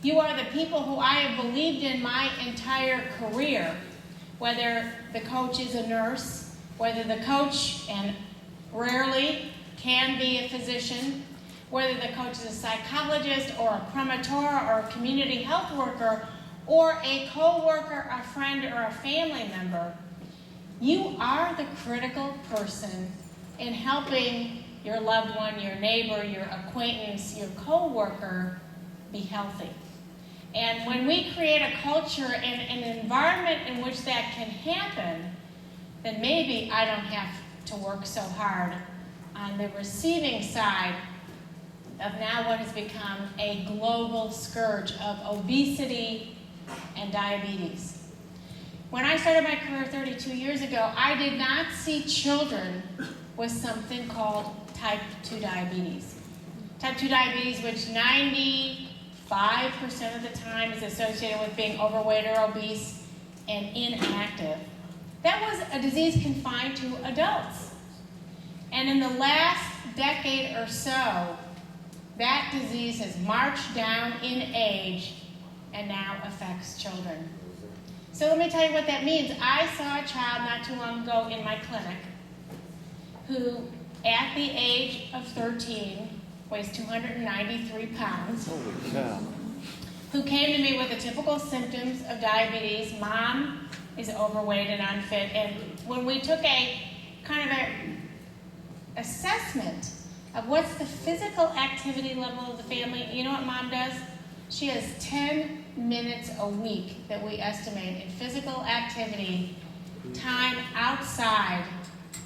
You are the people who I have believed in my entire career, whether the coach is a nurse, whether the coach, and rarely can be a physician, whether the coach is a psychologist or a promotor or a community health worker or a co-worker, a friend, or a family member. You are the critical person in helping your loved one, your neighbor, your acquaintance, your co-worker be healthy. And when we create a culture and an environment in which that can happen, then maybe I don't have to work so hard on the receiving side of now what has become a global scourge of obesity and diabetes. When I started my career 32 years ago, I did not see children with something called type 2 diabetes. Type 2 diabetes, which 95% of the time is associated with being overweight or obese and inactive. That was a disease confined to adults. And in the last decade or so, that disease has marched down in age and now affects children. So let me tell you what that means. I saw a child not too long ago in my clinic who, at the age of 13, weighs 293 pounds, Holy cow. who came to me with the typical symptoms of diabetes. Mom is overweight and unfit. And when we took a kind of a assessment of what's the physical activity level of the family, you know what Mom does? She has 10 minutes a week that we estimate in physical activity, time outside,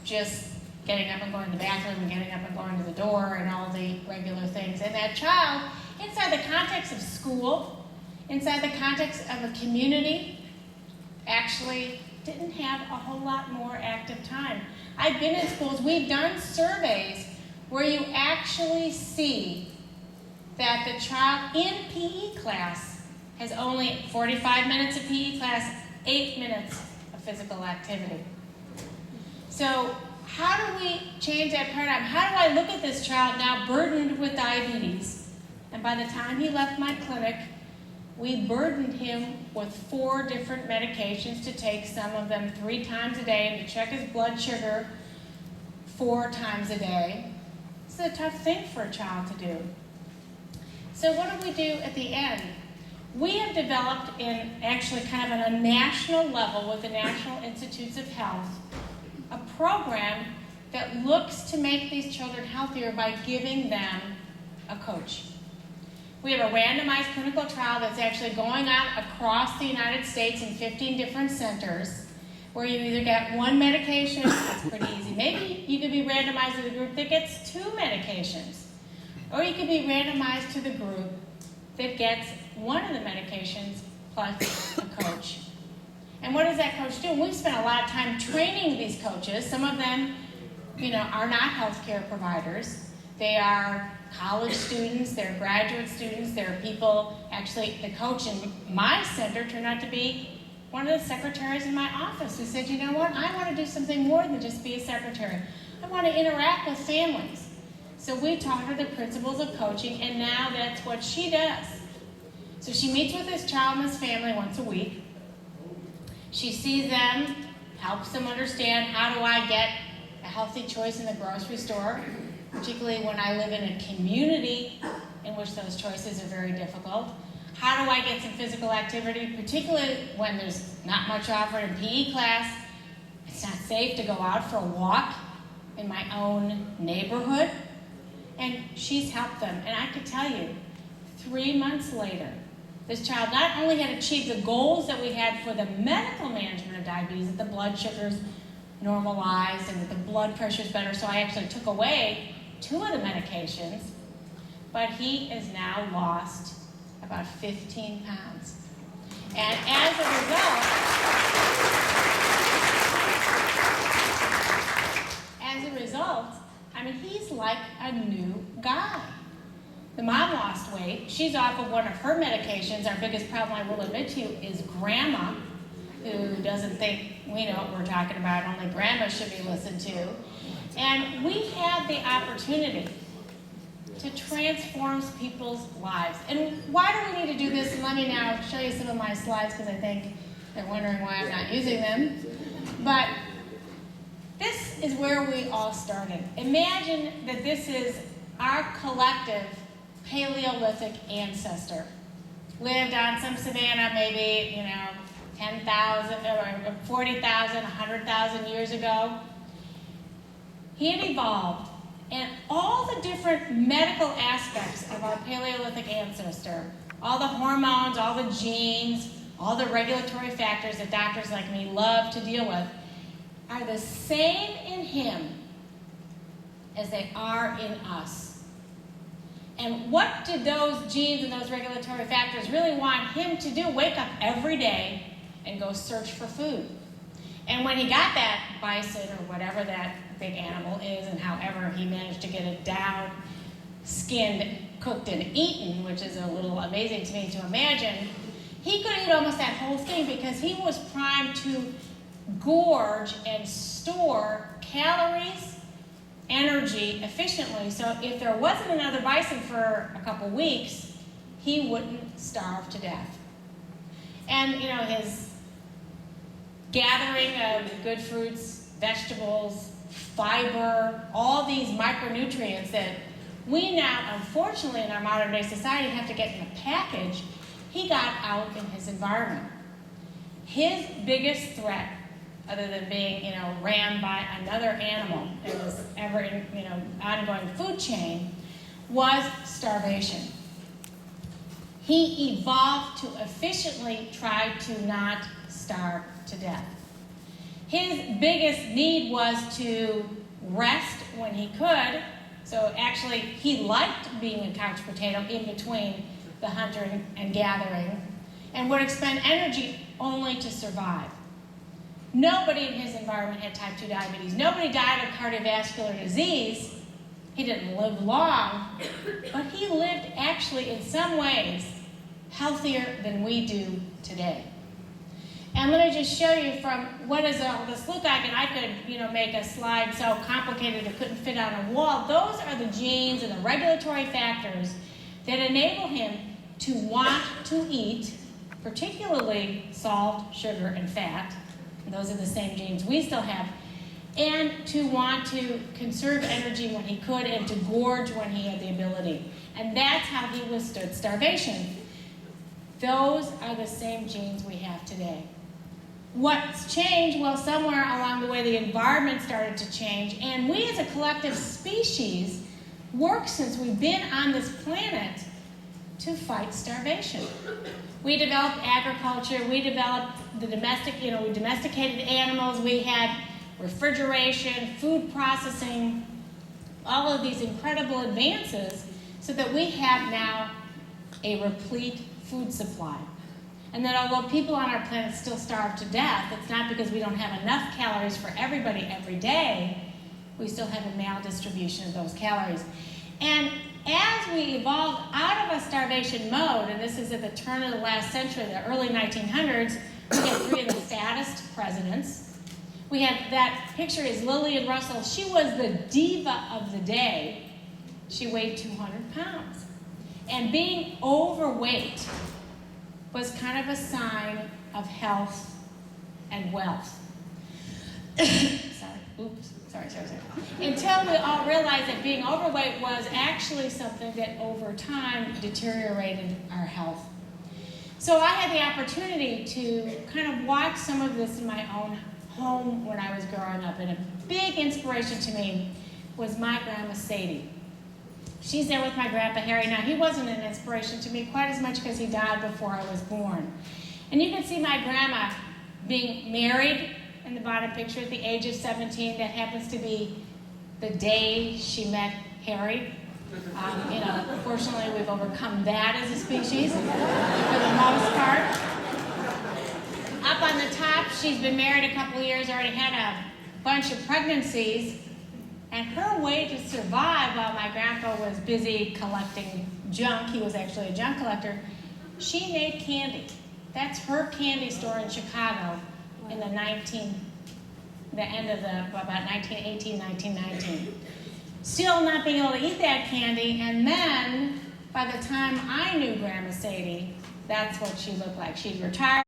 just getting up and going to the bathroom and getting up and going to the door and all the regular things. And that child, inside the context of school, inside the context of a community, actually didn't have a whole lot more active time. I've been in schools, we've done surveys where you actually see that the child in PE class has only 45 minutes of PE class, 8 minutes of physical activity. So how do we change that paradigm? How do I look at this child now burdened with diabetes? And by the time he left my clinic, we burdened him with 4 different medications to take, some of them 3 times a day, and to check his blood sugar 4 times a day. It's a tough thing for a child to do. So what do we do at the end? We have developed in actually kind of on a national level with the National Institutes of Health, a program that looks to make these children healthier by giving them a coach. We have a randomized clinical trial that's actually going on across the United States in 15 different centers, where you either get 1 medication, that's pretty easy. Maybe you could be randomized to the group that gets 2 medications. Or you could be randomized to the group that gets 1 of the medications plus a coach. And what does that coach do? And we've spent a lot of time training these coaches. Some of them, are not healthcare providers. They are college students, they're graduate students, they're people, actually the coach in my center turned out to be one of the secretaries in my office who said, you know what, I want to do something more than just be a secretary. I want to interact with families. So we taught her the principles of coaching, and now that's what she does. So she meets with this child and this family once a week. She sees them, helps them understand, how do I get a healthy choice in the grocery store, particularly when I live in a community in which those choices are very difficult. How do I get some physical activity, particularly when there's not much offered in PE class? It's not safe to go out for a walk in my own neighborhood. And she's helped them. And I could tell you, 3 months later, this child not only had achieved the goals that we had for the medical management of diabetes, that the blood sugars normalized and that the blood pressure is better, so I actually took away 2 of the medications, but he has now lost about 15 pounds. And as a result, he's like a new guy. The mom lost weight. She's off of one of her medications. Our biggest problem, I will admit to you, is grandma, who doesn't think we know what we're talking about. Only grandma should be listened to. And we had the opportunity to transform people's lives. And why do we need to do this? And let me now show you some of my slides because I think they're wondering why I'm not using them. But this is where we all started. Imagine that this is our collective Paleolithic ancestor. Lived on some savanna maybe, 10,000 or 40,000, 100,000 years ago. He had evolved, and all the different medical aspects of our Paleolithic ancestor, all the hormones, all the genes, all the regulatory factors that doctors like me love to deal with, are the same in him as they are in us. And what did those genes and those regulatory factors really want him to do? Wake up every day and go search for food. And when he got that bison or whatever that big animal is, and however he managed to get it down, skinned, cooked, and eaten, which is a little amazing to me to imagine, he could eat almost that whole thing because he was primed to gorge and store calories, energy efficiently. So if there wasn't another bison for a couple weeks, he wouldn't starve to death. And his gathering of good fruits, vegetables, fiber, all these micronutrients that we now, unfortunately, in our modern day society have to get in a package, he got out in his environment. His biggest threat, other than being, ran by another animal in this ever, ongoing food chain, was starvation. He evolved to efficiently try to not starve to death. His biggest need was to rest when he could. So actually, he liked being a couch potato in between the hunter and gathering, and would expend energy only to survive. Nobody in his environment had type 2 diabetes. Nobody died of cardiovascular disease. He didn't live long, but he lived actually in some ways healthier than we do today. And let me just show you from what does all this look like, and I could make a slide so complicated it couldn't fit on a wall. Those are the genes and the regulatory factors that enable him to want to eat, particularly salt, sugar, and fat. And those are the same genes we still have. And to want to conserve energy when he could and to gorge when he had the ability. And that's how he withstood starvation. Those are the same genes we have today. What's changed? Well, somewhere along the way the environment started to change, and we as a collective species work since we've been on this planet to fight starvation. We developed agriculture, we developed the we domesticated animals, we had refrigeration, food processing, all of these incredible advances so that we have now a replete food supply. And that although people on our planet still starve to death, it's not because we don't have enough calories for everybody every day, we still have a maldistribution of those calories. And as we evolved out of a starvation mode, and this is at the turn of the last century, the early 1900s, we had 3 of the fattest presidents. We had, that picture is Lillian Russell. She was the diva of the day. She weighed 200 pounds. And being overweight was kind of a sign of health and wealth. Sorry. Until we all realized that being overweight was actually something that over time deteriorated our health. So I had the opportunity to kind of watch some of this in my own home when I was growing up, and a big inspiration to me was my grandma Sadie. She's there with my grandpa Harry. Now, he wasn't an inspiration to me quite as much because he died before I was born. And you can see my grandma being married in the bottom picture at the age of 17. That happens to be the day she met Harry. Fortunately, we've overcome that as a species for the most part. Up on the top, she's been married a couple of years, already had a bunch of pregnancies. And her way to survive while my grandpa was busy collecting junk, he was actually a junk collector, she made candy. That's her candy store in Chicago in the end of about 1918, 1919. still not being able to eat that candy, and then by the time I knew Grandma Sadie, that's what she looked like. She'd retired.